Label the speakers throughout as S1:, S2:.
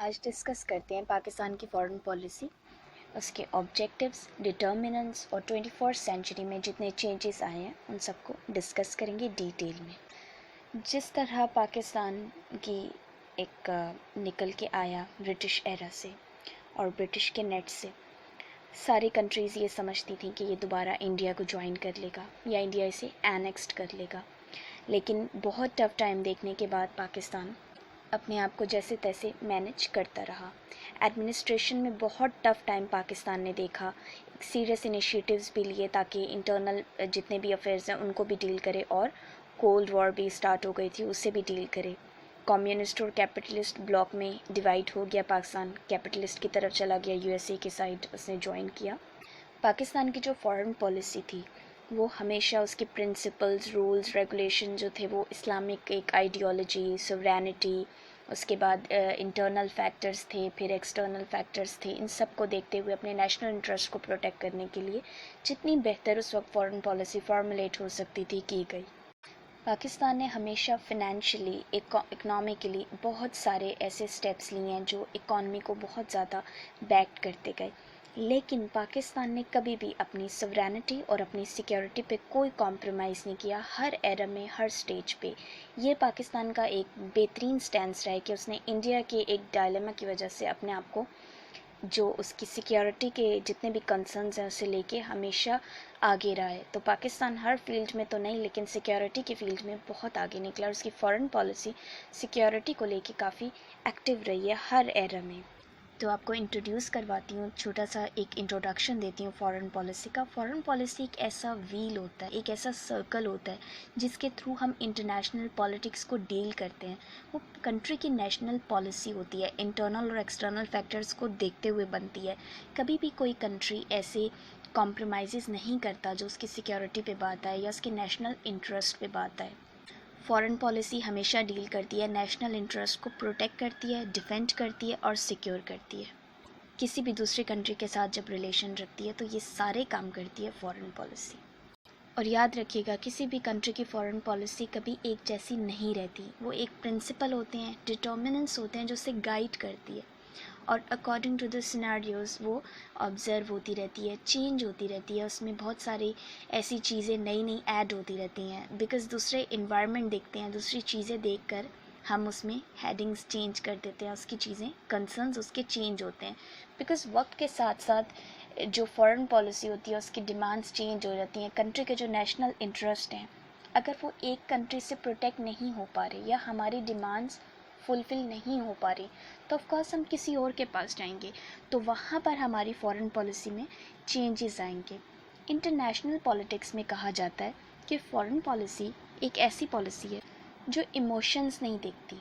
S1: आज डिस्कस करते हैं पाकिस्तान की फ़ॉरेन पॉलिसी, उसके ऑब्जेक्टिव्स, डिटर्मिनेंट्स और 21st सेंचुरी में जितने चेंजेस आए हैं उन सबको डिस्कस करेंगे डिटेल में। जिस तरह पाकिस्तान की निकल के आया ब्रिटिश एरा से और ब्रिटिश के नेट से, सारी कंट्रीज़ ये समझती थी कि ये दोबारा इंडिया को ज्वाइन कर लेगा या इंडिया इसे एनेक्स्ड कर लेगा। लेकिन बहुत टफ टाइम देखने के बाद पाकिस्तान अपने आप को जैसे तैसे मैनेज करता रहा। एडमिनिस्ट्रेशन में बहुत टफ़ टाइम पाकिस्तान ने देखा, सीरियस इनिशिएटिव्स भी लिए ताकि इंटरनल जितने भी अफेयर्स हैं उनको भी डील करे, और कोल्ड वॉर भी स्टार्ट हो गई थी, उससे भी डील करे। कम्युनिस्ट और कैपिटलिस्ट ब्लॉक में डिवाइड हो गया पाकिस्तान, कैपिटलिस्ट की तरफ चला गया, यूएसए की साइड उसने ज्वाइन किया। पाकिस्तान की जो फॉरेन पॉलिसी थी वो हमेशा उसके प्रिंसिपल्स, रूल्स, रेगुलेशन जो थे वो इस्लामिक एक आइडियोलॉजी, सोवरेनिटी, उसके बाद इंटरनल फैक्टर्स थे, फिर एक्सटर्नल फैक्टर्स थे, इन सब को देखते हुए अपने नेशनल इंटरेस्ट को प्रोटेक्ट करने के लिए जितनी बेहतर उस वक्त फॉरेन पॉलिसी फॉर्मुलेट हो सकती थी की गई। पाकिस्तान ने हमेशा फिनेंशियली, इकोनॉमिकली बहुत सारे ऐसे स्टेप्स लिए हैं जो इकॉनमी को बहुत ज़्यादा बैक करते गए, लेकिन पाकिस्तान ने कभी भी अपनी सवरेनिटी और अपनी सिक्योरिटी पे कोई कॉम्प्रोमाइज़ नहीं किया। हर एरा में, हर स्टेज पे ये पाकिस्तान का एक बेहतरीन स्टैंस रहा है कि उसने इंडिया के एक डायलेमा की वजह से अपने आप को, जो उसकी सिक्योरिटी के जितने भी कंसर्न्स हैं उसे लेके हमेशा आगे रहा है। तो पाकिस्तान हर फील्ड में तो नहीं, लेकिन सिक्योरिटी की फील्ड में बहुत आगे निकला और उसकी फॉरेन पॉलिसी सिक्योरिटी को लेके काफ़ी एक्टिव रही है हर एरा में। तो आपको इंट्रोड्यूस करवाती हूँ, छोटा सा एक इंट्रोडक्शन देती हूँ फॉरेन पॉलिसी का। फॉरेन पॉलिसी एक ऐसा व्हील होता है, एक ऐसा सर्कल होता है जिसके थ्रू हम इंटरनेशनल पॉलिटिक्स को डील करते हैं। वो कंट्री की नेशनल पॉलिसी होती है, इंटरनल और एक्सटर्नल फैक्टर्स को देखते हुए बनती है। कभी भी कोई कंट्री ऐसे कॉम्प्रोमाइज़ नहीं करता जो उसकी सिक्योरिटी पे बात आए या उसके नेशनल इंटरेस्ट पे बात आए। फॉरेन पॉलिसी हमेशा डील करती है, नेशनल इंटरेस्ट को प्रोटेक्ट करती है, डिफेंड करती है और सिक्योर करती है। किसी भी दूसरी कंट्री के साथ जब रिलेशन रखती है तो ये सारे काम करती है फॉरेन पॉलिसी। और याद रखिएगा, किसी भी कंट्री की फॉरेन पॉलिसी कभी एक जैसी नहीं रहती। वो एक प्रिंसिपल होते हैं, डिटर्मिनेंट्स होते हैं जो उसे गाइड करती है, और अकॉर्डिंग टू द सिनेरियोज़ वो ऑब्ज़र्व होती रहती है, चेंज होती रहती है। उसमें बहुत सारी ऐसी चीज़ें नई नई ऐड होती रहती हैं, बिकॉज़ दूसरे इन्वायरमेंट देखते हैं, दूसरी चीज़ें देखकर हम उसमें हेडिंग्स चेंज कर देते हैं, उसकी चीज़ें, कंसर्न्स उसके चेंज होते हैं। बिकॉज़ वक्त के साथ साथ जो फॉरेन पॉलिसी होती है उसकी डिमांड्स चेंज हो जाती हैं। कंट्री के जो नेशनल इंटरेस्ट हैं, अगर वो एक कंट्री से प्रोटेक्ट नहीं हो पा रहे या हमारी डिमांड्स फुलफ़िल नहीं हो पा रही, तो ऑफ कोर्स हम किसी और के पास जाएंगे, तो वहाँ पर हमारी फॉरेन पॉलिसी में चेंजेस आएंगे। इंटरनेशनल पॉलिटिक्स में कहा जाता है कि फॉरेन पॉलिसी एक ऐसी पॉलिसी है जो इमोशंस नहीं देखती,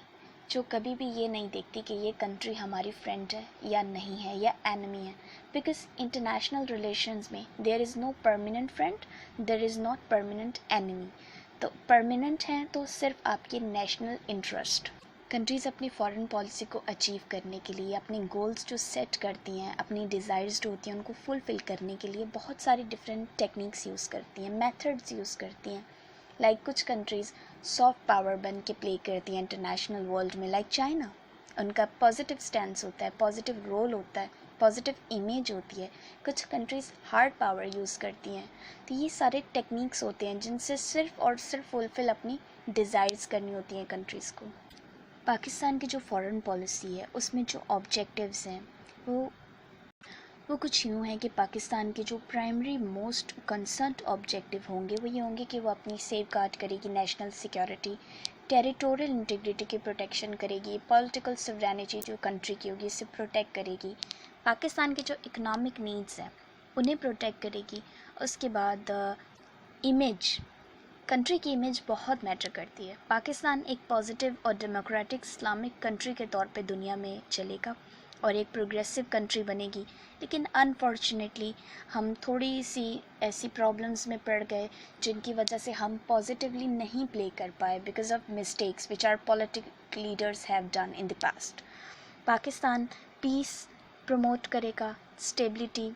S1: जो कभी भी ये नहीं देखती कि ये कंट्री हमारी फ्रेंड है या नहीं है या एनिमी है। बिकॉज इंटरनेशनल रिलेशंस में there is no permanent friend, there is not permanent enemy. तो परमानेंट हैं तो सिर्फ आपके नेशनल इंटरेस्ट। कंट्रीज़ अपनी फॉरेन पॉलिसी को अचीव करने के लिए, अपने गोल्स जो सेट करती हैं, अपनी डिज़ायर्स जो होती हैं उनको फुलफ़िल करने के लिए बहुत सारी डिफरेंट टेक्निक्स यूज़ करती हैं, मेथड्स यूज़ करती हैं। लाइक कुछ कंट्रीज़ सॉफ्ट पावर बन के प्ले करती हैं इंटरनेशनल वर्ल्ड में, लाइक चाइना। उनका पॉजिटिव स्टैंस होता है, पॉजिटिव रोल होता है, पॉजिटिव इमेज होती है। कुछ कंट्रीज़ हार्ड पावर यूज़ करती हैं। तो ये सारे टेक्निक्स होते हैं जिनसे सिर्फ और सिर्फ फुलफ़िल अपनी डिज़ायर्स करनी होती हैं कंट्रीज़ को। पाकिस्तान की जो फॉरेन पॉलिसी है उसमें जो ऑब्जेक्टिव्स हैं वो कुछ यूँ हैं कि पाकिस्तान के जो प्राइमरी मोस्ट कंसर्न ऑब्जेक्टिव होंगे वो ये होंगे कि वो अपनी सेफ गार्ड करेगी नेशनल सिक्योरिटी, टेरिटोरियल इंटीग्रिटी की प्रोटेक्शन करेगी, पॉलिटिकल सवरेनिटी जो कंट्री की होगी इसे प्रोटेक्ट करेगी, पाकिस्तान के जो इकोनॉमिक नीड्स हैं उन्हें प्रोटेक्ट करेगी। उसके बाद इमेज, कंट्री की इमेज बहुत मैटर करती है। पाकिस्तान एक पॉजिटिव और डेमोक्रेटिक इस्लामिक कंट्री के तौर पे दुनिया में चलेगा और एक प्रोग्रेसिव कंट्री बनेगी, लेकिन अनफॉर्चुनेटली हम थोड़ी सी ऐसी प्रॉब्लम्स में पड़ गए जिनकी वजह से हम पॉजिटिवली नहीं प्ले कर पाए because of mistakes which are political leaders have done in the past. Pakistan peace promote करेगा, स्टेबिलिटी,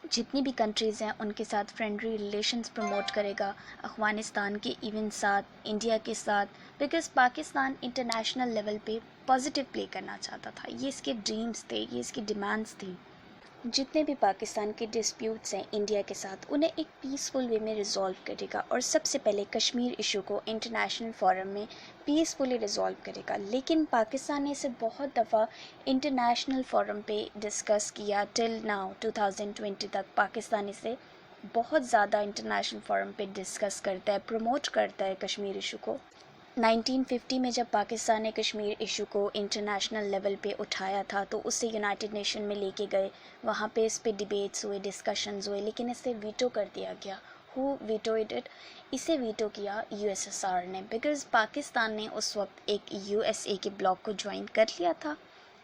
S1: जितनी भी कंट्रीज़ हैं उनके साथ फ्रेंडली रिलेशंस प्रमोट करेगा, अफ़गानिस्तान के इवन साथ, इंडिया के साथ, बिकॉज़ पाकिस्तान इंटरनेशनल लेवल पे पॉजिटिव प्ले करना चाहता था। ये इसके ड्रीम्स थे, ये इसकी डिमांड्स थी। जितने भी पाकिस्तान के डिस्प्यूट्स हैं इंडिया के साथ, उन्हें एक पीसफुल वे में रिजॉल्व करेगा और सबसे पहले कश्मीर इशू को इंटरनेशनल फोरम में पीसफुली रिजॉल्व करेगा। लेकिन पाकिस्तान ने इसे बहुत दफ़ा इंटरनेशनल फोरम पे डिस्कस किया। टिल नाउ 2020 तक पाकिस्तान इसे बहुत ज़्यादा इंटरनेशनल फोरम पे डिस्कस करता है, प्रमोट करता है कश्मीर इशू को। 1950 में जब पाकिस्तान ने कश्मीर इशू को इंटरनेशनल लेवल पे उठाया था तो उसे यूनाइटेड नेशन में लेके गए, वहाँ पे इस पे डिबेट्स हुए, डिस्कशंस हुए, लेकिन इसे वीटो कर दिया गया। Who vetoed it? इसे वीटो किया यूएसएसआर ने, बिकॉज़ पाकिस्तान ने उस वक्त एक यूएसए के ब्लॉक को ज्वाइन कर लिया था,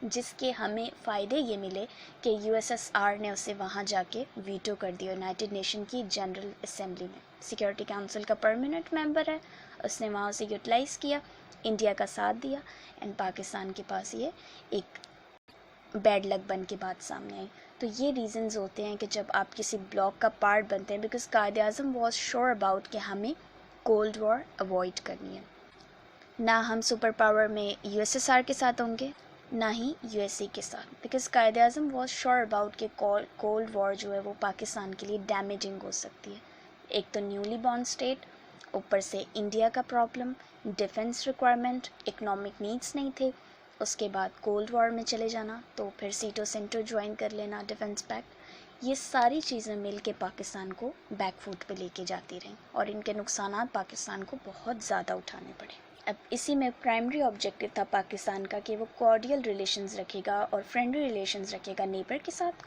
S1: जिसके हमें फ़ायदे ये मिले कि यूएसएसआर ने उसे वहाँ जाके वीटो कर दिया यूनाइटेड नेशन की जनरल असेंबली में। सिक्योरिटी काउंसिल का परमानेंट मेंबर है, उसने वहाँ उसे यूटिलाइज़ किया, इंडिया का साथ दिया, एंड पाकिस्तान के पास ये एक बैड लक बन के बात सामने आई। तो ये रीज़न्स होते हैं कि जब आप किसी ब्लॉक का पार्ट बनते हैं, because Quaid-e-Azam was sure about कि हमें कोल्ड वॉर अवॉइड करनी है। ना हम सुपर पावर में यूएसएसआर के साथ होंगे, ना ही यूएसए के साथ, because Quaid-e-Azam was sure about कि कोल्ड वॉर जो है वो पाकिस्तान के लिए डैमेजिंग हो सकती है। एक तो न्यूली बॉर्न स्टेट, ऊपर से इंडिया का problem, defence requirement, economic needs नहीं थे, उसके बाद कोल्ड वॉर में चले जाना, तो फिर सीटो सेंटर ज्वाइन कर लेना, डिफेंस पैक्ट, ये सारी चीज़ें मिल के पाकिस्तान को बैकफुट पे लेके जाती रहीं और इनके नुकसान पाकिस्तान को बहुत ज़्यादा उठाने पड़े। अब इसी में प्राइमरी ऑब्जेक्टिव था पाकिस्तान का कि वो कॉर्डियल रिलेशंस रखेगा और फ्रेंडली रिलेशंस रखेगा नेबर के साथ,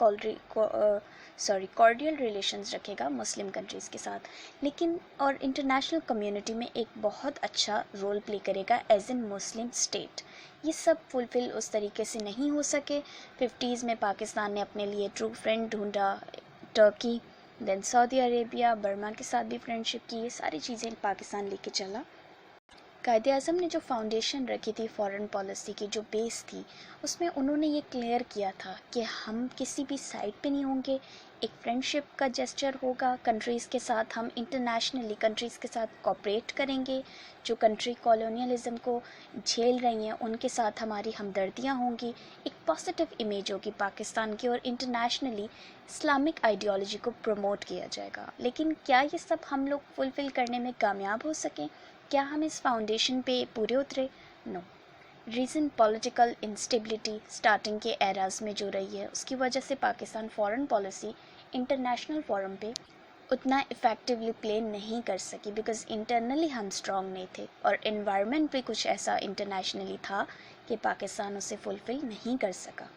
S1: कॉर्डियल रिलेशंस रखेगा मुस्लिम कंट्रीज़ के साथ, लेकिन और इंटरनेशनल कम्युनिटी में एक बहुत अच्छा रोल प्ले करेगा एज एन मुस्लिम स्टेट। ये सब फुलफ़िल उस तरीके से नहीं हो सके। 50s में पाकिस्तान ने अपने लिए ट्रू फ्रेंड ढूंढा, Turkey, then Saudi Arabia, Burma के साथ भी फ्रेंडशिप की, ये सारी चीज़ें पाकिस्तान लेके चला। कायद-ए-आज़म ने जो फाउंडेशन रखी थी फॉरेन पॉलिसी की, जो बेस थी, उसमें उन्होंने ये क्लियर किया था कि हम किसी भी साइड पे नहीं होंगे, एक फ्रेंडशिप का जेस्चर होगा कंट्रीज़ के साथ, हम इंटरनेशनली कंट्रीज़ के साथ कोऑपरेट करेंगे, जो कंट्री कॉलोनियलिज्म को झेल रही हैं उनके साथ हमारी हमदर्दियाँ होंगी, एक पॉजिटिव इमेज होगी पाकिस्तान की, और इंटरनेशनली इस्लामिक आइडियोलॉजी को प्रमोट किया जाएगा। लेकिन क्या ये सब हम लोग फुलफ़िल करने में कामयाब हो सकें? क्या हम इस फाउंडेशन पे पूरे उतरे? No. Reason political instability starting के एराज में जो रही है, उसकी वजह से Pakistan foreign policy international forum पे उतना इफ़ेक्टिवली प्ले नहीं कर सकी, बिकॉज़ इंटरनली हम स्ट्रॉन्ग नहीं थे और एनवायरनमेंट भी कुछ ऐसा इंटरनेशनली था कि पाकिस्तान उसे फुलफ़िल नहीं कर सका।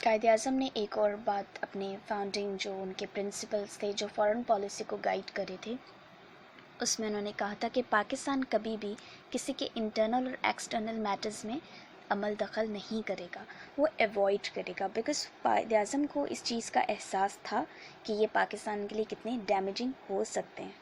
S1: कायद-ए-आज़म ने एक और बात अपने फाउंडिंग जो उनके प्रिंसिपल्स थे, जो फॉरेन पॉलिसी को गाइड करे थे, उसमें उन्होंने कहा था कि पाकिस्तान कभी भी किसी के इंटरनल और एक्सटर्नल मैटर्स में अमल दखल नहीं करेगा, वो अवॉइड करेगा, बिकॉज़ कायद-ए-आज़म को इस चीज़ का एहसास था कि ये पाकिस्तान के लिए कितने डैमेजिंग हो सकते हैं।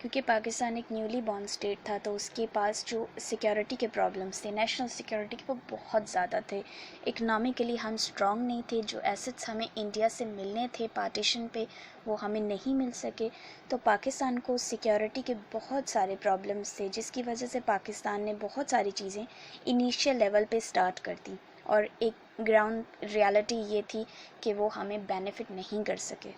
S1: क्योंकि पाकिस्तान एक न्यूली बॉर्न स्टेट था, तो उसके पास जो सिक्योरिटी के प्रॉब्लम्स थे, नेशनल सिक्योरिटी के, वो बहुत ज़्यादा थे। इकनॉमिकली हम स्ट्रॉन्ग नहीं थे, जो एसेट्स हमें इंडिया से मिलने थे पार्टीशन पे, वो हमें नहीं मिल सके। तो पाकिस्तान को सिक्योरिटी के बहुत सारे प्रॉब्लम्स थे, जिसकी वजह से पाकिस्तान ने बहुत सारी चीज़ें इनिशियल लेवल पे स्टार्ट कर दी, और एक ग्राउंड रियलिटी ये थी कि वो हमें बेनिफिट नहीं कर सके।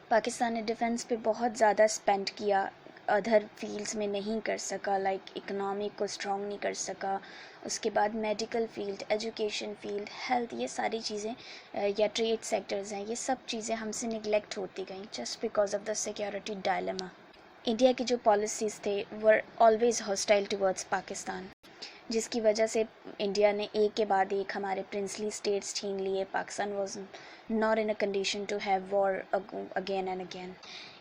S1: पाकिस्तान ने डिफेंस पे बहुत ज़्यादा स्पेंड किया, अदर फील्ड्स में नहीं कर सका, लाइक इकोनॉमिक को स्ट्रॉन्ग नहीं कर सका। उसके बाद medical field, education field, health, ये सारी चीज़ें या ट्रेड सेक्टर्स हैं, ये सब चीज़ें हमसे निगलेक्ट होती गई just because of the security dilemma. India की जो पॉलिसीज़ थे were always hostile towards Pakistan, जिसकी वजह से इंडिया ने एक के बाद एक हमारे प्रिंसली स्टेट्स छीन लिए। Pakistan was not in a condition to have war again and again.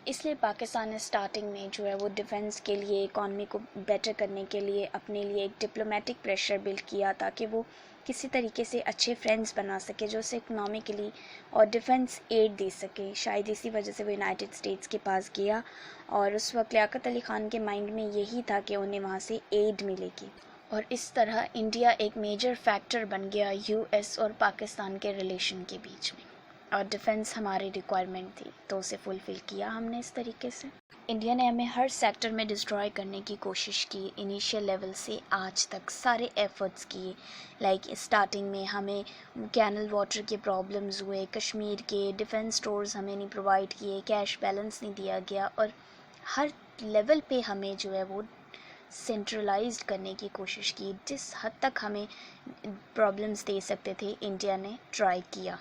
S1: इसलिए पाकिस्तान ने स्टार्टिंग में जो है वो डिफेंस के लिए, इकॉनमी को बेटर करने के लिए अपने लिए एक डिप्लोमेटिक प्रेशर बिल्ड किया, ताकि वो किसी तरीके से अच्छे फ्रेंड्स बना सके जो उसे इकनॉमिकली और डिफेंस एड दे सके। शायद इसी वजह से वो यूनाइटेड स्टेट्स के पास गया, और उस वक्त लियाकत अली ख़ान के माइंड में यही था कि उन्हें वहाँ से एड मिलेगी, और इस तरह इंडिया एक मेजर फैक्टर बन गया यूएस और पाकिस्तान के रिलेशन के बीच में। اور ڈیفینس ہماری ریکوائرمنٹ تھی تو اسے فلفل کیا ہم نے اس طریقے سے. انڈیا نے ہمیں ہر سیکٹر میں ڈسٹرائے کرنے کی کوشش کی. انیشیل لیول سے آج تک سارے ایفرٹس کیے. لائک اسٹارٹنگ میں ہمیں کینل واٹر کے پرابلمز ہوئے, کشمیر کے ڈیفینس سٹورز ہمیں نہیں پرووائڈ کیے, کیش بیلنس نہیں دیا گیا, اور ہر لیول پہ ہمیں جو ہے وہ سینٹرلائزڈ کرنے کی کوشش کی. جس حد تک ہمیں پرابلمز دے سکتے تھے انڈیا نے ٹرائی کیا.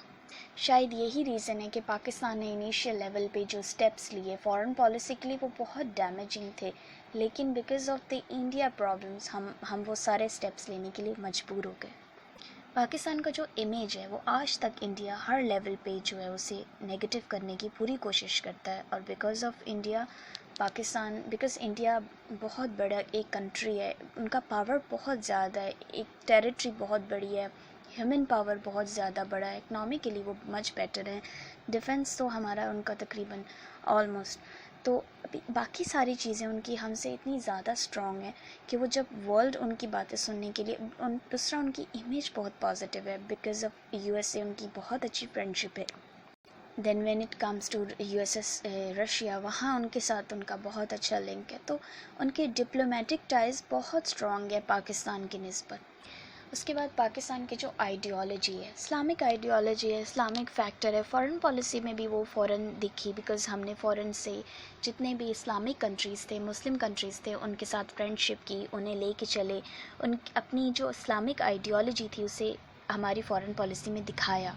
S1: شاید یہی ریزن ہے کہ پاکستان نے انیشیل لیول پہ جو سٹیپس لیے فارن پالیسی کے لیے وہ بہت ڈیمیجنگ تھے, لیکن because of the India problems ہم وہ سارے سٹیپس لینے کے لیے مجبور ہو گئے. پاکستان کا جو امیج ہے وہ آج تک انڈیا ہر لیول پہ جو ہے اسے نیگیٹو کرنے کی پوری کوشش کرتا ہے, اور because of India Pakistan, because India بہت بڑا ایک کنٹری ہے, ان کا پاور بہت زیادہ ہے, ایک ٹیریٹری بہت بڑی ہے, ہیومن پاور بہت زیادہ بڑا ہے, اکنامکلی وہ مچ بیٹر ہے, ڈیفینس تو ہمارا ان کا تقریباً آلموسٹ, تو باقی ساری چیزیں ان کی ہم سے اتنی زیادہ اسٹرانگ ہیں کہ وہ جب ورلڈ ان کی باتیں سننے کے لیے, دوسرا ان کی امیج بہت پازیٹیو ہے, because of U S A ان کی بہت اچھی فرینڈشپ ہے. Then when it comes to U S S Russia, وہاں ان کے ساتھ ان کا بہت اچھا لنک ہے, تو ان کے ڈپلومیٹک ٹائز بہت اسٹرانگ ہے پاکستان کی نسبت. اس کے بعد پاکستان کی جو آئیڈیالوجی ہے, اسلامک آئیڈیالوجی ہے, اسلامک فیکٹر ہے. فارن پالیسی میں بھی وہ فورن دکھی, بیکاز ہم نے فورن سے جتنے بھی اسلامک کنٹریز تھے, مسلم کنٹریز تھے, ان کے ساتھ فرینڈ شپ کی, انہیں لے کے چلے, ان اپنی جو اسلامک آئیڈیالوجی تھی اسے ہماری فارن پالیسی میں دکھایا.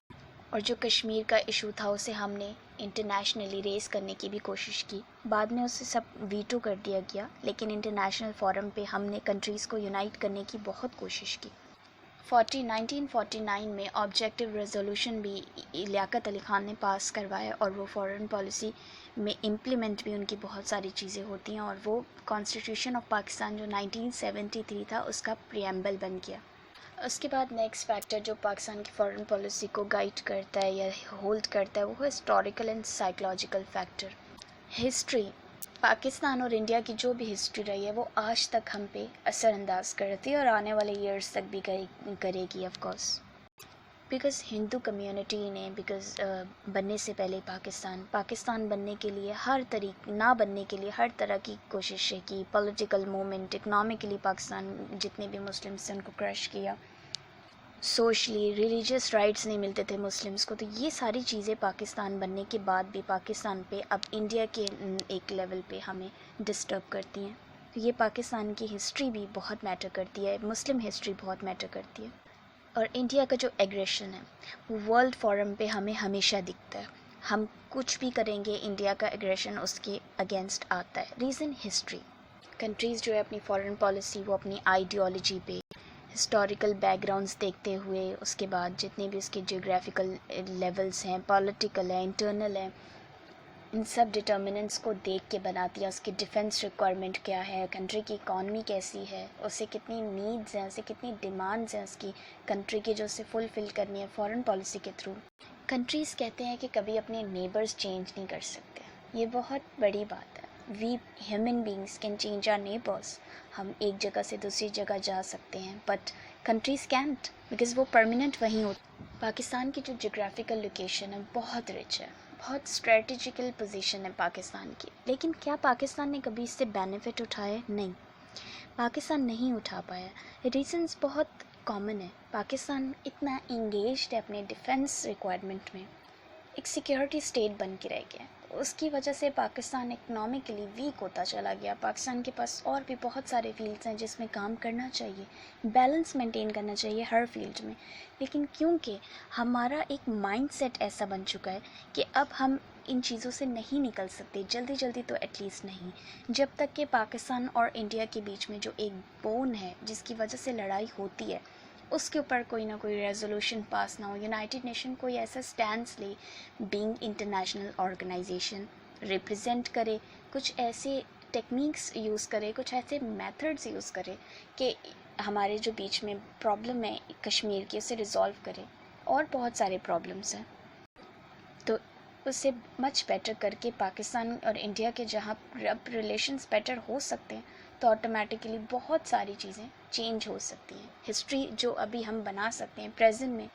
S1: اور جو کشمیر کا ایشو تھا اسے ہم نے انٹرنیشنلی ریز کرنے کی بھی کوشش کی. بعد میں اسے سب ویٹو کر دیا گیا, لیکن انٹرنیشنل فورم پہ ہم نے کنٹریز کو یونائٹ کرنے کی بہت کوشش کی. 1949 میں آبجیکٹیو ریزولوشن بھی لیاقت علی خان نے پاس کروایا, اور وہ فارن پالیسی میں امپلیمنٹ بھی ان کی بہت ساری چیزیں ہوتی ہیں, اور وہ کانسٹیٹیوشن آف پاکستان جو 1973 تھا اس کا پریمبل بن گیا. اس کے بعد نیکسٹ فیکٹر جو پاکستان کی فارن پالیسی کو گائیڈ کرتا ہے یا ہولڈ کرتا ہے وہ ہے historical and psychological factor. History, Pakistan اور انڈیا کی جو بھی ہسٹری رہی ہے وہ آج تک ہم پہ اثر انداز کرتی ہے, اور آنے والے ایئرس تک بھی کرے گی of course. Because Hindu community نے, بیکاز بننے سے پہلے پاکستان بننے کے لیے نہ بننے کے لیے ہر طرح کی کوششیں کی. پولیٹیکل موومنٹ, اکنامکلی پاکستان جتنے بھی مسلمس تھے ان کو کرش کیا, سوشلی ریلیجیس رائٹس نہیں ملتے تھے مسلمس کو, تو یہ ساری چیزیں پاکستان بننے کے بعد بھی پاکستان پہ اب انڈیا کے ایک لیول پہ ہمیں ڈسٹرب کرتی ہیں. تو یہ پاکستان کی ہسٹری بھی بہت میٹر کرتی ہے, مسلم ہسٹری بہت میٹر کرتی ہے. اور انڈیا کا جو ایگریشن ہے وہ ورلڈ فورم پہ ہمیں ہمیشہ دکھتا ہے. ہم کچھ بھی کریں گے انڈیا کا ایگریشن اس کے اگینسٹ آتا ہے. ریزن ہسٹری, کنٹریز جو ہے اپنی فارن پالیسی وہ اپنی آئیڈیالوجی پہ, ہسٹوریکل بیک گراؤنڈس دیکھتے ہوئے, اس کے بعد جتنے بھی اس کے جیوگرافیکل لیولز ہیں, پولیٹیکل ہیں, انٹرنل ہیں, ان سب ڈٹرمننٹس کو دیکھ کے بناتی ہے. اس کی ڈیفینس ریکوائرمنٹ کیا ہے, کنٹری کی اکانومی کیسی ہے, اسے کتنی نیڈز ہیں, اسے کتنی ڈیمانڈز ہیں اس کی کنٹری کی جو اسے فلفل کرنی ہے فارن پالیسی کے تھرو. کنٹریز کہتے ہیں کہ کبھی اپنے نیبرز چینج نہیں کر سکتے, یہ بہت بڑی بات ہے. We human beings can change our neighbours, ہم ایک جگہ سے دوسری جگہ جا سکتے ہیں, بٹ کنٹریز کینٹ, بیکاز وہ پرماننٹ وہیں ہوتی. پاکستان کی جو جغرافیکل لوکیشن ہے بہت رچ ہے, بہت اسٹریٹجیکل پوزیشن ہے پاکستان کی, لیکن کیا پاکستان نے کبھی اس سے بینیفٹ اٹھائے؟ نہیں, پاکستان نہیں اٹھا پایا. ریزنز بہت کامن ہے. پاکستان اتنا انگیجڈ ہے اپنے ڈیفینس ریکوائرمنٹ میں, ایک سیکیورٹی اسٹیٹ بن کے رہ گیا. اس کی وجہ سے پاکستان اکنامکلی ویک ہوتا چلا گیا. پاکستان کے پاس اور بھی بہت سارے فیلڈز ہیں جس میں کام کرنا چاہیے, بیلنس مینٹین کرنا چاہیے ہر فیلڈ میں, لیکن کیونکہ ہمارا ایک مائنڈ سیٹ ایسا بن چکا ہے کہ اب ہم ان چیزوں سے نہیں نکل سکتے, جلدی تو ایٹ لیسٹ نہیں, جب تک کہ پاکستان اور انڈیا کے بیچ میں جو ایک بون ہے جس کی وجہ سے لڑائی ہوتی ہے اس کے اوپر کوئی نہ کوئی ریزولوشن پاس نہ ہو, یونائٹڈ نیشن کوئی ایسا سٹینڈس لے, بینگ انٹرنیشنل آرگنائزیشن ریپرزینٹ کرے, کچھ ایسے ٹیکنیکس یوز کرے, کچھ ایسے میتھڈز یوز کرے کہ ہمارے جو بیچ میں پرابلم ہے کشمیر کی اسے ریزالو کرے. اور بہت سارے پرابلمس ہیں, تو اسے مچ بیٹر کر کے پاکستان اور انڈیا کے جہاں اب ریلیشنز بیٹر ہو سکتے ہیں تو آٹومیٹیکلی بہت ساری چیزیں چینج ہو سکتی ہیں. ہسٹری جو ابھی ہم بنا سکتے ہیں پریزنٹ میں,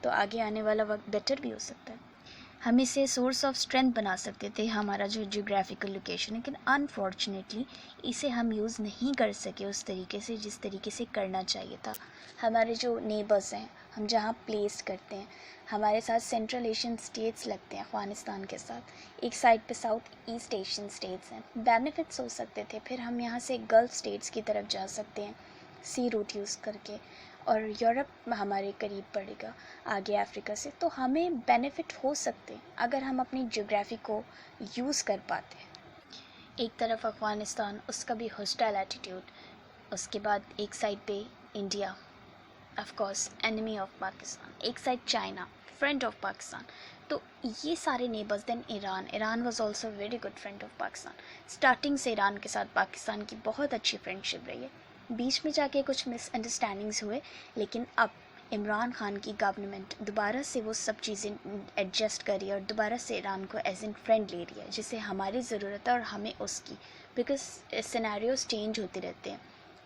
S1: تو آگے آنے والا وقت بیٹر بھی ہو سکتا ہے. ہم اسے سورس آف اسٹرینتھ بنا سکتے تھے ہمارا جو جیوگرافیکل لوکیشن، لیکن انفارچونیٹلی اسے ہم یوز نہیں کر سکے اس طریقے سے جس طریقے سے کرنا چاہیے تھا. ہمارے جو نیبرز ہیں، ہم جہاں پلیس کرتے ہیں، ہمارے ساتھ سینٹرل ایشین اسٹیٹس لگتے ہیں افغانستان کے ساتھ، ایک سائڈ پہ ساؤتھ ایسٹ ایشین اسٹیٹس ہیں. بینیفٹس ہو سکتے تھے، پھر ہم یہاں سے گلف اسٹیٹس کی طرف جا سکتے ہیں سی روٹ یوز کر کے، اور یورپ ہمارے قریب پڑے گا آگے افریقہ سے. تو ہمیں بینیفٹ ہو سکتے اگر ہم اپنی جغرافی کو یوز کر پاتے. ایک طرف افغانستان، اس کا بھی ہاسٹائل ایٹیٹیوڈ، اس کے بعد ایک سائڈ پہ India, of course enemy of Pakistan, ایک side China, friend of Pakistan. تو یہ سارے neighbours. Then Iran was also very good friend of Pakistan. Starting سے ایران کے ساتھ پاکستان کی بہت اچھی فرینڈشپ رہی ہے. بیچ میں جا کے کچھ مس انڈرسٹینڈنگز ہوئے، لیکن اب عمران خان کی گورنمنٹ دوبارہ سے وہ سب چیزیں ایڈجسٹ کر رہی ہے اور دوبارہ سے ایران کو ایز این فرینڈ لے رہی ہے، جسے ہماری ضرورت ہے اور ہمیں اس کی. بیکاز سینیریوز چینج ہوتے رہتے ہیں.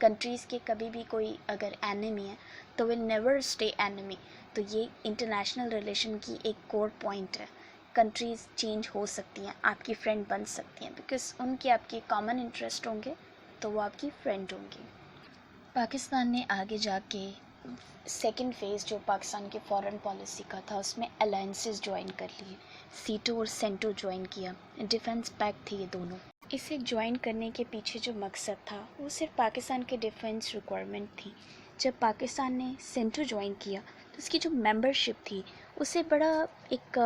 S1: کنٹریز کے کبھی بھی کوئی اگر اینیمی ہے تو ول نیور اسٹے اینیمی. تو یہ انٹرنیشنل ریلیشن کی ایک کور پوائنٹ ہے. کنٹریز چینج ہو سکتی ہیں، آپ کی فرینڈ بن سکتی ہیں، بیکاز ان کے آپ کے کامن انٹرسٹ ہوں گے تو وہ آپ کی فرینڈ ہوں گی. پاکستان نے آگے جا کے سیکنڈ فیز جو پاکستان کی فارن پالیسی کا تھا، اس میں الائنسز جوائن کر لیے، سیٹو اور سینٹو جوائن کیا. ڈیفنس پیکٹ تھے یہ دونوں. اسے جوائن کرنے کے پیچھے جو مقصد تھا وہ صرف پاکستان کے ڈیفنس ریکوائرمنٹ تھی. جب پاکستان نے سینٹو جوائن کیا تو اس کی جو ممبرشپ تھی اسے بڑا ایک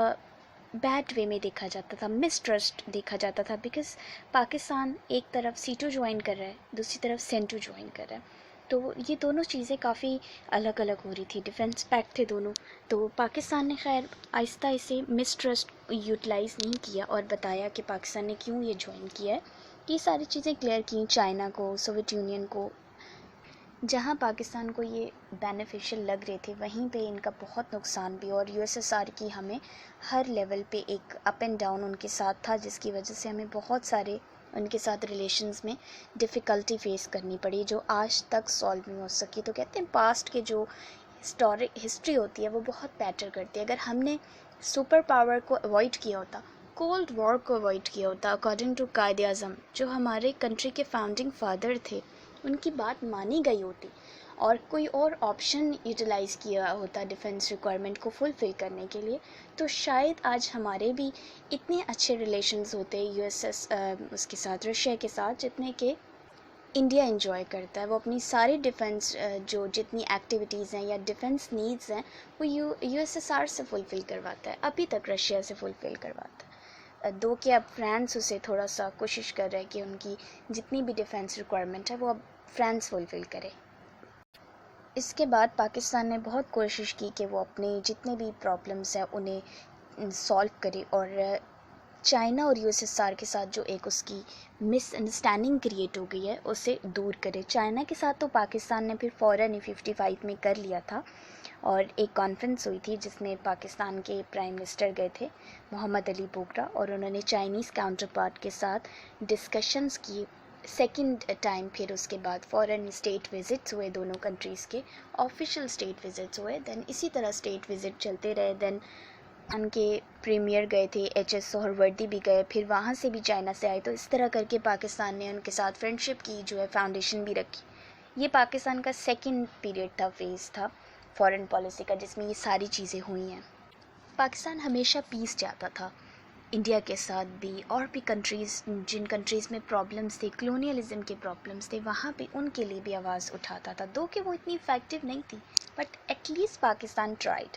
S1: بیڈ وے میں دیکھا جاتا تھا، مس ٹرسٹ دیکھا جاتا تھا، بیکاز پاکستان ایک طرف سیٹو جوائن کر رہا ہے، دوسری طرف سینٹو جوائن کر رہا ہے. تو یہ دونوں چیزیں کافی الگ الگ ہو رہی تھی. ڈیفنس پیکٹ تھے دونوں. تو پاکستان نے خیر آہستہ اسے مس ٹرسٹ یوٹیلائز نہیں کیا اور بتایا کہ پاکستان نے کیوں یہ جوائن کیا ہے. یہ ساری چیزیں کلیئر کیں چائنا کو، سوویت یونین کو. جہاں پاکستان کو یہ بینیفیشل لگ رہے تھے وہیں پہ ان کا بہت نقصان بھی، اور یو ایس ایس آر کی ہمیں ہر لیول پہ ایک اپ اینڈ ڈاؤن ان کے ساتھ تھا، جس کی وجہ سے ہمیں بہت سارے ان کے ساتھ ریلیشنز میں ڈیفیکلٹی فیس کرنی پڑی جو آج تک سالو نہیں ہو سکی. تو کہتے ہیں پاسٹ کے جو ہسٹری ہوتی ہے وہ بہت میٹر کرتی ہے. اگر ہم نے سپر پاور کو اوائڈ کیا ہوتا، کولڈ وار کو اوائڈ کیا ہوتا، اکارڈنگ ٹو قائد اعظم جو ہمارے کنٹری کے فاؤنڈنگ فادر تھے، ان کی بات مانی گئی ہوتی اور کوئی اور آپشن یوٹیلائز کیا ہوتا ڈیفنس ریکوائرمنٹ کو فلفل کرنے کے لیے، تو شاید آج ہمارے بھی اتنے اچھے ریلیشنز ہوتے یو ایس ایس اس کے ساتھ، رشیا کے ساتھ، جتنے کہ انڈیا انجوائے کرتا ہے. وہ اپنی ساری ڈیفنس جو جتنی ایکٹیویٹیز ہیں یا ڈیفنس نیڈز ہیں وہ یو ایس ایس آر سے فلفل کرواتا ہے، ابھی تک رشیا سے فلفل کرواتا ہے. دو کہ اب فرانس اسے تھوڑا سا کوشش کر رہا ہے کہ ان کی جتنی بھی ڈیفنس ریکوائرمنٹ ہے وہ اب فرانس فلفل کرے. اس کے بعد پاکستان نے بہت کوشش کی کہ وہ اپنے جتنے بھی پرابلمس ہیں انہیں سالو کرے اور چائنا اور یو ایس ایس آر کے ساتھ جو ایک اس کی مس انڈرسٹینڈنگ کریٹ ہو گئی ہے اسے دور کرے. چائنا کے ساتھ تو پاکستان نے پھر فوراً 55 میں کر لیا تھا، اور ایک کانفرنس ہوئی تھی جس میں پاکستان کے پرائم منسٹر گئے تھے محمد علی بوگرا، اور انہوں نے چائنیز کاؤنٹر پارٹ کے ساتھ ڈسکشنز کی. سیکنڈ ٹائم پھر اس کے بعد فورن اسٹیٹ وزٹس ہوئے، دونوں کنٹریز کے آفیشیل اسٹیٹ وزٹس ہوئے. دین اسی طرح اسٹیٹ وزٹ چلتے رہے. دین ان کے پریمیئر گئے تھے، ایچ ایس سہروردی بھی گئے، پھر وہاں سے بھی چائنا سے آئے. تو اس طرح کر کے پاکستان نے ان کے ساتھ فرینڈشپ کی جو ہے فاؤنڈیشن بھی رکھی. یہ پاکستان کا سیکنڈ پیریڈ تھا، فیز تھا فارن پالیسی کا، جس میں یہ ساری چیزیں ہوئی ہیں. پاکستان ہمیشہ پیس چاہتا تھا، انڈیا کے ساتھ بھی، اور بھی کنٹریز جن کنٹریز میں پرابلمس تھے، کلونیلزم کے پرابلمس تھے، وہاں پہ ان کے لیے بھی آواز اٹھاتا تھا. دو کہ وہ اتنی افیکٹو نہیں تھی، but at least Pakistan tried.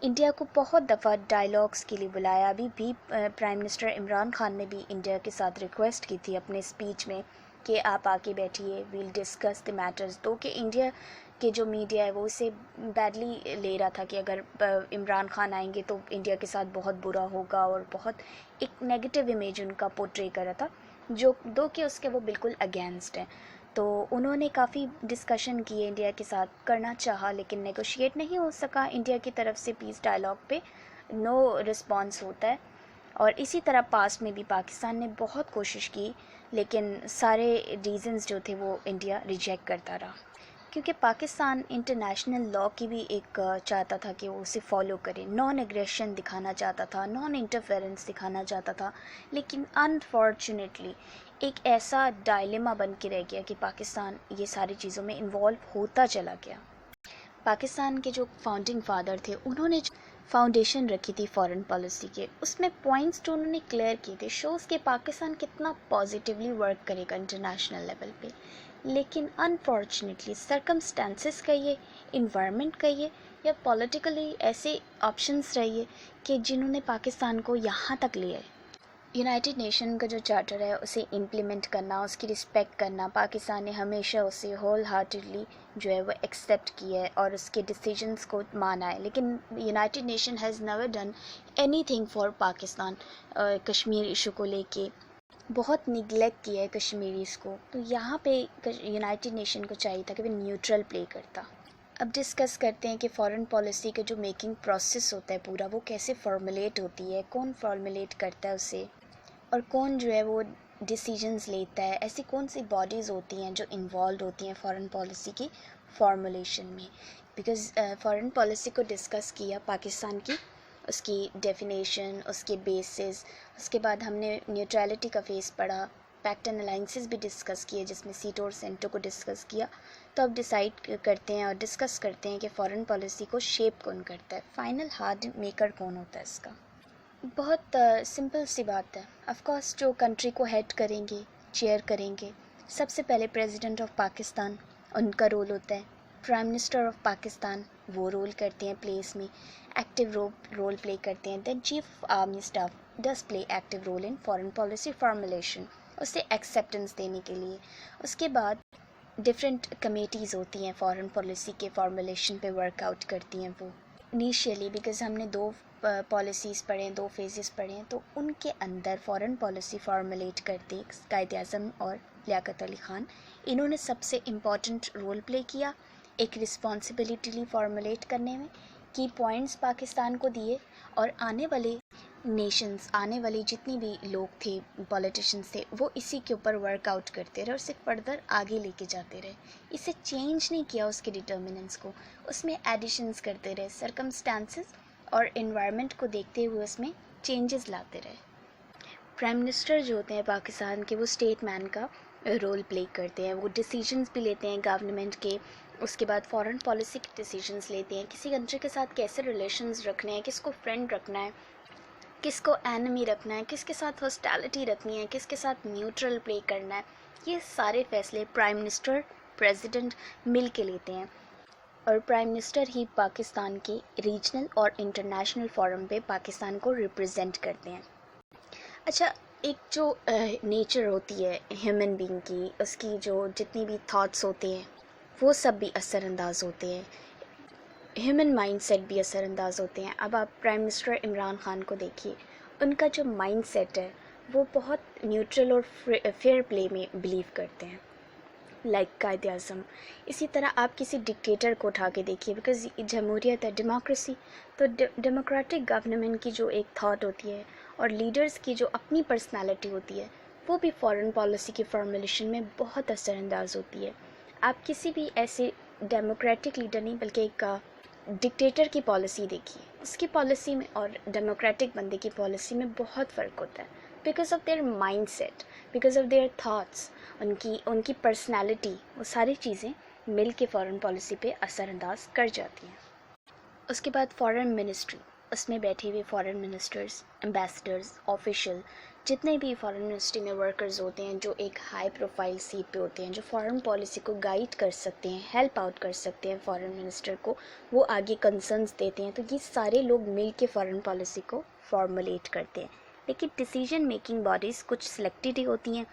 S1: India کو بہت دفعہ ڈائلاگس کے لیے بلایا. ابھی بھی پرائم منسٹر عمران خان نے بھی انڈیا کے ساتھ ریکویسٹ کی تھی اپنے اسپیچ میں کہ آپ آ کے بیٹھیے، ویل ڈسکس دی میٹرز. تو کہ انڈیا کے جو میڈیا ہے وہ اسے بیڈلی لے رہا تھا کہ اگر عمران خان آئیں گے تو انڈیا کے ساتھ بہت برا ہوگا، اور بہت ایک نیگیٹو امیج ان کا پورٹری کر رہا تھا، جو دو کہ اس کے وہ بالکل اگینسٹ ہیں. تو انہوں نے کافی ڈسکشن کیے، انڈیا کے ساتھ کرنا چاہا، لیکن نیگوشیٹ نہیں ہو سکا. انڈیا کی طرف سے پیس ڈائلاگ پہ نو رسپانس ہوتا ہے. اور اسی طرح پاسٹ میں بھی پاکستان نے بہت کوشش کی، لیکن سارے ریزنز جو تھے وہ انڈیا ریجیکٹ کرتا رہا. کیونکہ پاکستان انٹرنیشنل لاء کی بھی ایک چاہتا تھا کہ وہ اسے فالو کرے، نان ایگریشن دکھانا چاہتا تھا، نان انٹرفیرنس دکھانا چاہتا تھا، لیکن انفارچونیٹلی ایک ایسا ڈائلیما بن کے رہ گیا کہ پاکستان یہ ساری چیزوں میں انوالو ہوتا چلا گیا۔ پاکستان کے جو فاؤنڈنگ فادر تھے انہوں نے فاؤنڈیشن رکھی تھی فارن پالیسی کے، اس میں پوائنٹس جو انہوں نے کلیئر کیے تھے شوز کہ پاکستان کتنا پازیٹیولی ورک کرے گا انٹرنیشنل لیول پہ، لیکن انفارچونیٹلی سرکمسٹانسز کہیے، انوائرمنٹ کہیے یا پولیٹیکلی ایسے آپشنس رہیے کہ جنہوں نے پاکستان کو یہاں تک لیا ہے۔ یونائٹڈ نیشن کا جو چارٹر ہے اسے امپلیمنٹ کرنا، اس کی رسپیکٹ کرنا، پاکستان نے ہمیشہ اسے ہول ہارٹیڈلی جو ہے وہ ایکسیپٹ کیا ہے اور اس کے ڈیسیجنس کو مانا ہے، لیکن United nation has never done any thing for Pakistan. Kashmir issue کو لے کے بہت نگلیکٹ کیا ہے کشمیریز کو، تو یہاں پہ یونائٹڈ نیشن کو چاہیے تھا کہ وہ نیوٹرل پلے کرتا۔ اب ڈسکس کرتے ہیں کہ فارن پالیسی کا جو میکنگ پروسیس ہوتا ہے پورا، وہ کیسے فارمولیٹ ہوتی ہے، کون فارمولیٹ کرتا ہے اسے، اور کون جو ہے وہ ڈیسیجنز لیتا ہے، ایسی کون سی باڈیز ہوتی ہیں جو انوالوڈ ہوتی ہیں فارن پالیسی کی فارمولیشن میں۔ بیکاز فارن پالیسی کو ڈسکس کیا پاکستان کی، اس کی ڈیفینیشن، اس کے بیسز، اس کے بعد ہم نے نیوٹرالٹی کا فیس پڑھا، پیکٹ اینڈ الائنسز بھی ڈسکس کیے جس میں سیٹو اور سینٹو کو ڈسکس کیا۔ تو اب ڈیسائیڈ کرتے ہیں اور ڈسکس کرتے ہیں کہ فارن پالیسی کو شیپ کون کرتا ہے، فائنل ہارڈ میکر کون ہوتا ہے اس کا۔ بہت سمپل سی بات ہے، آف کورس جو کنٹری کو ہیڈ کریں گے، چیئر کریں گے، سب سے پہلے پریزیڈنٹ آف پاکستان، ان کا رول ہوتا ہے۔ پرائم منسٹر آف پاکستان وہ رول کرتے ہیں پلیس میں، ایکٹیو رول پلے کرتے ہیں۔ Then chief army staff does play active role in foreign policy formulation, اسے ایکسیپٹنس دینے کے لیے۔ اس کے بعد ڈفرینٹ کمیٹیز ہوتی ہیں فارن پالیسی کے فارمولیشن پہ ورک آؤٹ کرتی ہیں وہ انیشیلی، بیکاز ہم نے دو پالیسیز پڑھیں، دو فیزز پڑھیں، تو ان کے اندر فارن پالیسی فارمولیٹ کرتے قائد اعظم اور لیاقت علی خان، انہوں نے سب سے امپورٹنٹ رول پلے کیا ایک رسپانسبلٹی فارمولیٹ کرنے میں، کی پوائنٹس پاکستان کو دیے، اور آنے والے نیشنز، آنے والے جتنی بھی لوگ تھے، پولیٹیشنز تھے، وہ اسی کے اوپر ورک آؤٹ کرتے رہے اور اسے فردر آگے لے کے جاتے رہے۔ اسے چینج نہیں کیا اس کے ڈٹرمننٹس کو، اس میں ایڈیشنز کرتے رہے، سرکمسٹانسز اور انوائرمنٹ کو دیکھتے ہوئے اس میں چینجز لاتے رہے۔ پرائم منسٹر جو ہوتے ہیں پاکستان کے، وہ اسٹیٹ مین کا رول پلے کرتے ہیں، وہ ڈیسیجنز بھی لیتے ہیں گورنمنٹ کے، اس کے بعد فارن پالیسی کے ڈیسیجنز لیتے ہیں، کسی کنٹری کے ساتھ کیسے ریلیشنز رکھنے ہیں، کس کو فرینڈ رکھنا ہے، کس کو اینمی رکھنا ہے، کس کے ساتھ ہاسٹیلٹی رکھنی ہے، کس کے ساتھ نیوٹرل پلے کرنا ہے، یہ سارے فیصلے پرائم منسٹر، پریزیڈنٹ مل کے لیتے ہیں، اور پرائم منسٹر ہی پاکستان کے ریجنل اور انٹرنیشنل فورم پہ پاکستان کو ریپرزینٹ کرتے ہیں۔ اچھا، ایک جو نیچر ہوتی ہے ہیومن بینگ کی، اس کی جو جتنی بھی تھاٹس ہوتے ہیں وہ سب بھی اثر انداز ہوتے ہیں، ہیومن مائنڈ سیٹ بھی اثر انداز ہوتے ہیں۔ اب آپ پرائم منسٹر عمران خان کو دیکھیے، ان کا جو مائنڈ سیٹ ہے وہ بہت نیوٹرل اور فیئر پلے میں بلیو کرتے ہیں، لائک قائد اعظم۔ اسی طرح آپ کسی ڈکٹیٹر کو اٹھا کے دیکھیے، بیکاز جمہوریت ہے، ڈیموکریسی، تو ڈیموکریٹک گورنمنٹ کی جو ایک تھاٹ ہوتی ہے اور لیڈرز کی جو اپنی پرسنالٹی ہوتی ہے، وہ بھی فارن پالیسی کی فارمولیشن میں بہت اثر انداز ہوتی ہے۔ آپ کسی بھی ایسے ڈیموکریٹک لیڈر نہیں بلکہ ایک ڈکٹیٹر کی پالیسی دیکھیے، اس کی پالیسی میں اور ڈیموکریٹک بندے کی پالیسی میں بہت فرق ہوتا ہے، because of their mind set, because of their thoughts, ان کی پرسنالٹی، وہ ساری چیزیں مل کے فارن پالیسی پہ اثر انداز کر جاتی ہیں۔ اس کے بعد فارن منسٹری، اس میں بیٹھے ہوئے فارن منسٹرز، ایمبیسڈرز، آفیشل، جتنے بھی فارن منسٹری میں ورکرز ہوتے ہیں جو ایک ہائی پروفائل سیٹ پہ ہوتے ہیں، جو فارن پالیسی کو گائیڈ کر سکتے ہیں، ہیلپ آؤٹ کر سکتے ہیں فارن منسٹر کو، وہ آگے کنسرنز دیتے ہیں، تو یہ سارے لوگ مل کے فارن پالیسی کو فارمولیٹ کرتے ہیں۔ لیکن ڈیسیجن میکنگ باڈیز کچھ سلیکٹڈ ہی ہوتی ہیں۔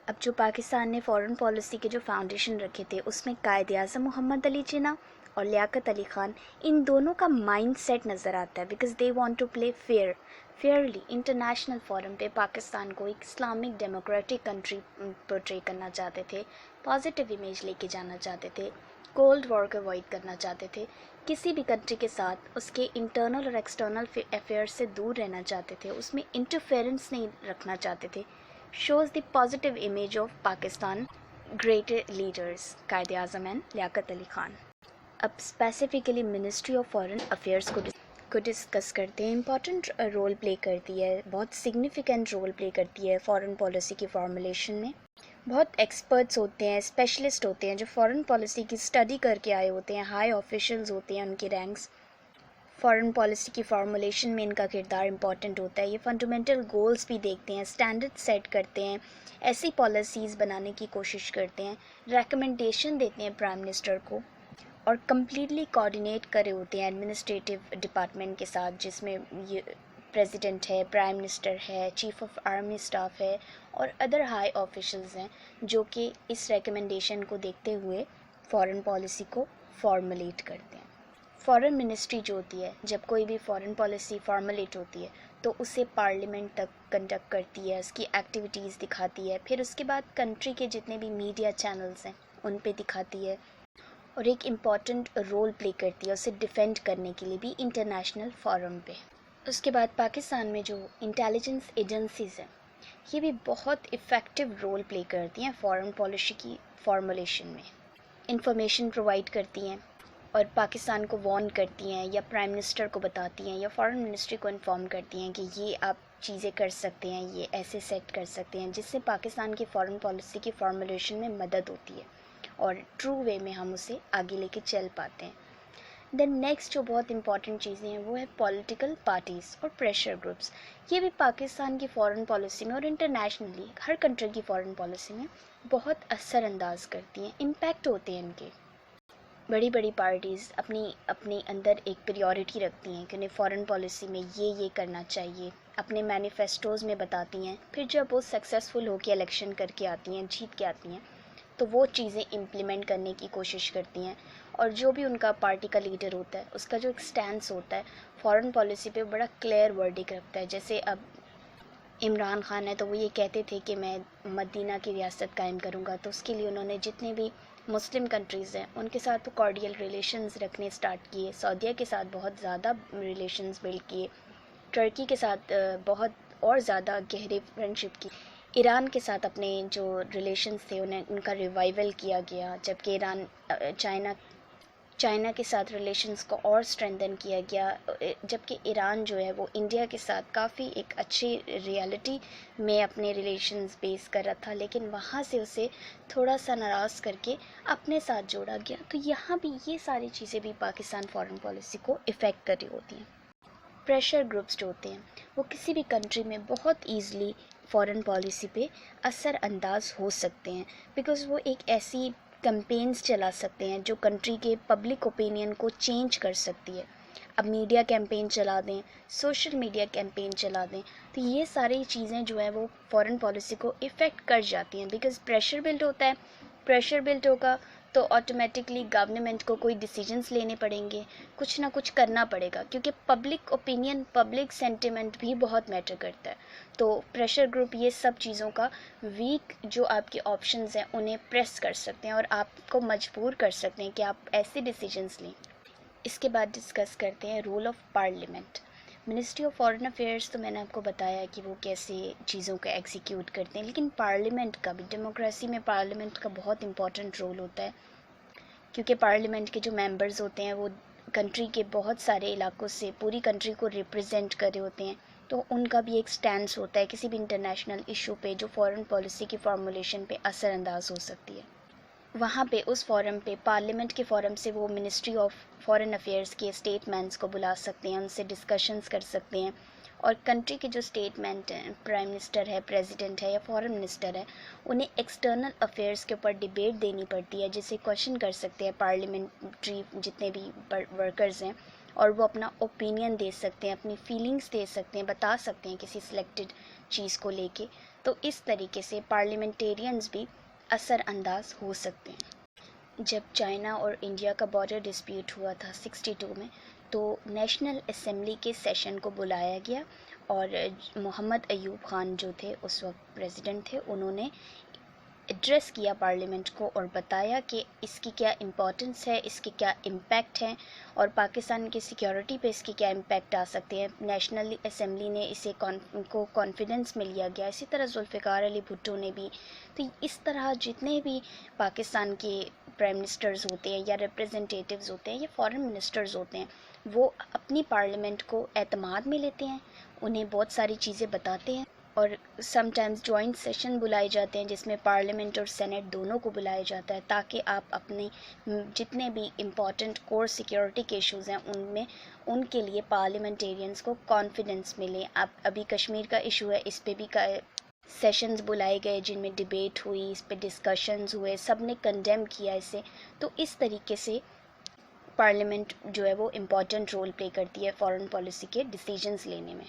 S1: اب جو پاکستان نے فارن پالیسی کے جو فاؤنڈیشن رکھے تھے، اس میں قائد اعظم محمد علی جناح اور لیاقت علی خان، ان دونوں کا مائنڈ سیٹ نظر آتا ہے، because they want to play fairly international forum پہ پاکستان کو ایک اسلامک ڈیموکریٹک کنٹری پورٹری کرنا چاہتے تھے، پازیٹیو امیج لے کے جانا چاہتے تھے، کولڈ وار کو اوائڈ کرنا چاہتے تھے، کسی بھی کنٹری کے ساتھ اس کے انٹرنل اور ایکسٹرنل افیئر سے دور رہنا چاہتے تھے، اس میں انٹرفیئرنس نہیں رکھنا چاہتے تھے، shows the positive image of Pakistan great leaders Quaid Azam and Liaquat Ali Khan. अब specifically ministry of foreign affairs को डिस्कस करते हैं। इम्पॉर्टेंट रोल प्ले करती है, बहुत सिग्निफिकेंट रोल प्ले करती है फॉरेन पॉलिसी की फॉर्मुलेशन में। बहुत एक्सपर्ट्स होते हैं, स्पेशलिस्ट होते हैं जो फॉरेन पॉलिसी की स्टडी करके आए होते हैं, हाई ऑफिशियल्स होते हैं, उनके रैंक्स। फॉरेन पॉलिसी की फॉर्मुलेशन में इनका किरदार इंपॉर्टेंट होता है। ये फंडामेंटल गोल्स भी देखते हैं, स्टैंडर्ड सेट करते हैं, ऐसी पॉलिसीज़ बनाने की कोशिश करते हैं, रिकमेंडेशन देते हैं प्राइम मिनिस्टर को, और कम्प्लीटली कोऑर्डिनेट करे होते हैं एडमिनिस्ट्रेटिव डिपार्टमेंट के साथ, जिसमें ये प्रेसिडेंट है, प्राइम मिनिस्टर है, चीफ ऑफ आर्मी स्टाफ है और अदर हाई ऑफिशियल्स हैं, जो कि इस रिकमेंडेशन को देखते हुए फॉरेन पॉलिसी को फॉर्मुलेट करते हैं। फॉरेन मिनिस्ट्री जो होती है, जब कोई भी फॉरेन पॉलिसी फॉर्मुलेट होती है तो उसे पार्लियामेंट तक कंडक्ट करती है, उसकी एक्टिविटीज़ दिखाती है, फिर उसके बाद कंट्री के जितने भी मीडिया चैनल्स हैं उन पे दिखाती है, और एक इम्पॉर्टेंट रोल प्ले करती है उसे डिफेंड करने के लिए भी इंटरनेशनल फोरम पे। उसके बाद पाकिस्तान में जो इंटेलिजेंस एजेंसीज़ हैं ये भी बहुत इफ़ेक्टिव रोल प्ले करती हैं फॉरेन पॉलिसी की फॉर्मुलेशन में। इंफॉर्मेशन प्रोवाइड करती हैं और पाकिस्तान को वार्न करती हैं, या प्राइम मिनिस्टर को बताती हैं, या फॉरेन मिनिस्ट्री को इन्फॉर्म करती हैं कि ये आप चीज़ें कर सकते हैं, ये ऐसे सेट कर सकते हैं, जिससे पाकिस्तान की फॉरेन पॉलिसी की फॉर्मुलेशन में मदद होती है और ट्रू वे में हम उसे आगे लेके चल पाते हैं। देन नेक्स्ट जो बहुत इंपॉर्टेंट चीज़ें हैं वो है पॉलिटिकल पार्टीज़ और प्रेशर ग्रुप्स। ये भी पाकिस्तान की फ़ॉरेन पॉलिसी में और इंटरनेशनली हर कंट्री की फ़ॉरेन पॉलिसी में बहुत असरअंदाज करती हैं, इम्पैक्ट होते हैं इनके। बड़ी बड़ी पार्टीज़ अपनी अंदर एक प्रायोरिटी रखती हैं कि उन्हें फ़ॉरेन पॉलिसी में ये करना चाहिए, अपने मैनिफेस्टोज़ में बताती हैं, फिर जब वो सक्सेसफुल होकर इलेक्शन करके आती हैं, जीत के आती हैं, तो वो चीज़ें इम्प्लीमेंट करने की कोशिश करती हैं। और जो भी उनका पार्टी का लीडर होता है उसका जो एक स्टैंस होता है फॉरेन पॉलिसी पे बड़ा क्लियर वर्डिक रखता है। जैसे अब इमरान खान है तो वो ये कहते थे कि मैं मदीना की रियासत कायम करूँगा, तो उसके लिए उन्होंने जितने भी मुस्लिम कंट्रीज़ हैं उनके साथ तो कॉर्डियल रिलेशंस रखने स्टार्ट किए, सऊदीया के साथ बहुत ज़्यादा रिलेशंस बिल्ड किए, टर्की के साथ बहुत और ज़्यादा गहरे फ्रेंडशिप की, ईरान के साथ अपने जो रिलेशंस थे उन्हें उनका रिवाइवल किया गया, जबकि चाइना के साथ रिलेशंस को और स्ट्रेंथन किया गया, जबकि ईरान जो है वो इंडिया के साथ काफ़ी एक अच्छी रियलिटी में अपने रिलेशंस बेस कर रहा था, लेकिन वहाँ से उसे थोड़ा सा नाराज़ करके अपने साथ जोड़ा गया। तो यहाँ भी ये सारी चीज़ें भी पाकिस्तान फॉरेन पॉलिसी को इफ़ेक्ट कर रही होती हैं। प्रेशर ग्रुप्स जो होते हैं वो किसी भी कंट्री में बहुत ईज़िली फॉरेन पॉलिसी पे असर अंदाज हो सकते हैं, बिकॉज़ वो एक ऐसी कैंपेन्स चला सकते हैं जो कंट्री के पब्लिक ओपिनियन को चेंज कर सकती है। अब मीडिया कैंपेन चला दें, सोशल मीडिया कैंपेन चला दें, तो ये सारी चीज़ें जो है वो फॉरेन पॉलिसी को इफ़ेक्ट कर जाती हैं, बिकॉज़ प्रेशर बिल्ड होता है। प्रेशर बिल्ड होगा तो ऑटोमेटिकली गवर्नमेंट को कोई डिसीजंस लेने पड़ेंगे, कुछ ना कुछ करना पड़ेगा, क्योंकि पब्लिक ओपिनियन, पब्लिक सेंटिमेंट भी बहुत मैटर करता है। तो प्रेशर ग्रुप ये सब चीज़ों का वीक जो आपके ऑप्शंस हैं उन्हें प्रेस कर सकते हैं और आपको मजबूर कर सकते हैं कि आप ऐसे डिसीजंस लें। इसके बाद डिस्कस करते हैं role of parliament. Ministry of foreign affairs तो मैंने आपको बताया कि वो कैसे चीज़ों को एग्जीक्यूट करते हैं, लेकिन पार्लियामेंट का भी, डेमोक्रेसी में पार्लियामेंट का बहुत इंपॉर्टेंट रोल होता है, क्योंकि पार्लियामेंट के जो मेंबर्स होते हैं वो कंट्री के बहुत सारे इलाकों से पूरी कंट्री को रिप्रेजेंट कर रहे होते हैं, तो उनका भी एक स्टैंड होता है किसी भी इंटरनेशनल इशू पे जो फॉरेन पॉलिसी की फॉर्मुलेशन पे असरअंदाज हो सकती है। वहाँ पे उस फोरम पे, पार्लियामेंट के फोरम से वो मिनिस्ट्री ऑफ फॉरेन अफेयर्स के स्टेटमैन्स को बुला सकते हैं, उनसे डिस्कशंस कर सकते हैं, और कंट्री के जो स्टेटमेंट हैं, प्राइम मिनिस्टर है, प्रेसिडेंट है या फॉरेन मिनिस्टर है, उन्हें एक्सटर्नल अफेयर्स के ऊपर डिबेट देनी पड़ती है, जिसे क्वेश्चन कर सकते हैं पार्लियामेंट्री जितने भी वर्कर्स हैं, और वो अपना ओपिनियन दे सकते हैं, अपनी फीलिंग्स दे सकते हैं, बता सकते हैं किसी सिलेक्टेड चीज़ को लेके। तो इस तरीके से पार्लियामेंटेरियंस भी असरअंदाज हो सकते हैं। जब चाइना और इंडिया का बॉर्डर डिस्प्यूट हुआ था 62 में, तो नेशनल असेंबली के सेशन को बुलाया गया और मोहम्मद अयूब ख़ान जो थे उस वक्त प्रेसिडेंट थे, उन्होंने एड्रेस किया पार्लियामेंट को और बताया कि इसकी क्या इम्पोर्टेंस है, इसके क्या इम्पैक्ट हैं और पाकिस्तान की सिक्योरिटी पे इसके क्या इम्पैक्ट आ सकते हैं। नेशनल असम्बली ने इसे को कॉन्फिडेंस में लिया गया, इसी तरह जुल्फ़िकार अली भुट्टो ने भी। तो इस तरह जितने भी पाकिस्तान के प्राइम मिनिस्टर्स होते हैं या रिप्रेजेंटेटिव्स होते हैं या फॉरेन मिनिस्टर्स होते हैं, वो अपनी पार्लियामेंट को एतमाद में लेते हैं, उन्हें बहुत सारी चीज़ें बताते हैं और समटाइम्स जॉइंट सेशन बुलाए जाते हैं जिसमें पार्लियामेंट और सेनेट दोनों को बुलाया जाता है, ताकि आप अपने जितने भी इम्पॉर्टेंट कोर सिक्योरिटी के इश्यूज़ हैं उनमें उनके लिए पार्लियामेंटेरियंस को कॉन्फिडेंस मिले। अब अभी कश्मीर का इशू है, इस पे भी सेशंस बुलाए गए जिनमें डिबेट हुई, इस पे डिस्कशंस हुए, सब ने कंडेम किया इसे। तो इस तरीके से पार्लियामेंट जो है वो इम्पॉर्टेंट रोल प्ले करती है फॉरेन पॉलिसी के डिसीजंस लेने में।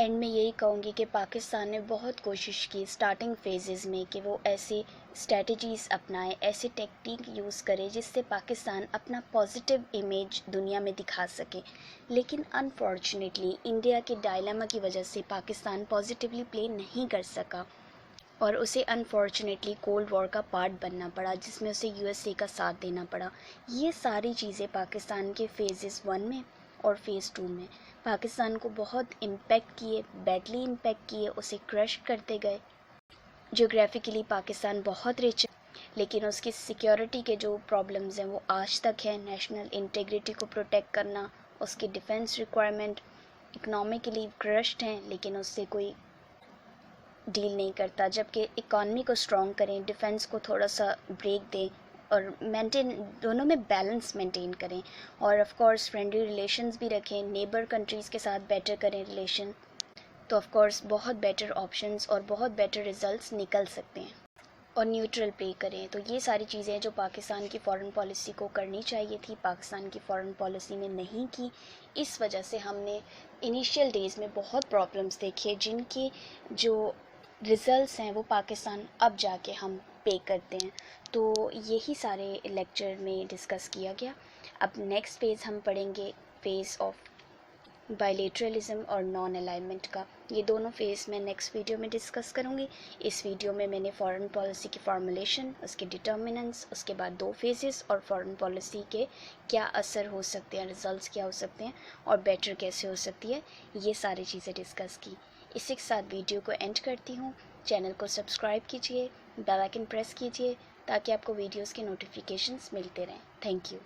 S1: एंड में यही कहूँगी कि पाकिस्तान ने बहुत कोशिश की स्टार्टिंग फेजेस में कि वो ऐसे स्ट्रेटजीज़ अपनाए, ऐसे टेक्निक यूज़ करे जिससे पाकिस्तान अपना पॉजिटिव इमेज दुनिया में दिखा सके। लेकिन अनफॉर्चुनेटली इंडिया के डायलेमा की वजह से पाकिस्तान पॉजिटिवली प्ले नहीं कर सका और उसे अनफॉर्चुनेटली कोल्ड वॉर का पार्ट बनना पड़ा, जिसमें उसे यूएसए का साथ देना पड़ा। ये सारी चीज़ें पाकिस्तान के फेजेस 1 में और फेज़ 2 में पाकिस्तान को बहुत इम्पेक्ट किए, बैडली इम्पेक्ट किए, उसे क्रश करते गए। जियोग्राफिकली पाकिस्तान बहुत रिच है, लेकिन उसकी सिक्योरिटी के जो प्रॉब्लम्स हैं वो आज तक है। नेशनल इंटीग्रिटी को प्रोटेक्ट करना, उसकी डिफेंस रिक्वायरमेंट, इकोनॉमिकली क्रश्ड हैं लेकिन उससे कोई डील नहीं करता। जबकि इकॉनमी को स्ट्रॉन्ग करें, डिफेंस को थोड़ा सा ब्रेक दें और मेंटेन, दोनों में बैलेंस मेंटेन करें और ऑफ कोर्स फ्रेंडली रिलेशंस भी रखें, नेबर कंट्रीज़ के साथ बेटर करें रिलेशन, तो ऑफ कोर्स बहुत बेटर ऑप्शंस और बहुत बेटर रिजल्ट्स निकल सकते हैं। और न्यूट्रल प्ले करें। तो ये सारी चीज़ें जो पाकिस्तान की फ़ॉरेन पॉलिसी को करनी चाहिए थी, पाकिस्तान की फ़ॉरेन पॉलिसी ने नहीं की। इस वजह से हमने इनिशियल डेज़ में बहुत प्रॉब्लम्स देखे जिनके जो रिज़ल्ट्स हैं वो पाकिस्तान अब जाके हम पे करते हैं। तो यही सारे लेक्चर में डिस्कस किया गया। अब नेक्स्ट फेज़ हम पढ़ेंगे फेज़ ऑफ बायलेटरलिज्म और नॉन अलाइनमेंट का। ये दोनों फेज़ मैं नेक्स्ट वीडियो में डिस्कस करूँगी। इस वीडियो में मैंने फॉरेन पॉलिसी की फार्मूलेशन, उसके डिटर्मिनेंट्स, उसके बाद 2 फेजेस और फॉरेन पॉलिसी के क्या असर हो सकते हैं, रिजल्ट्स क्या हो सकते हैं और बेटर कैसे हो सकती है, ये सारी चीज़ें डिस्कस की। इसी के साथ वीडियो को एंड करती हूँ। चैनल को सब्सक्राइब कीजिए, बेल आइकन प्रेस कीजिए ताकि आपको वीडियोज़ के नोटिफिकेशंस मिलते रहें। Thank you.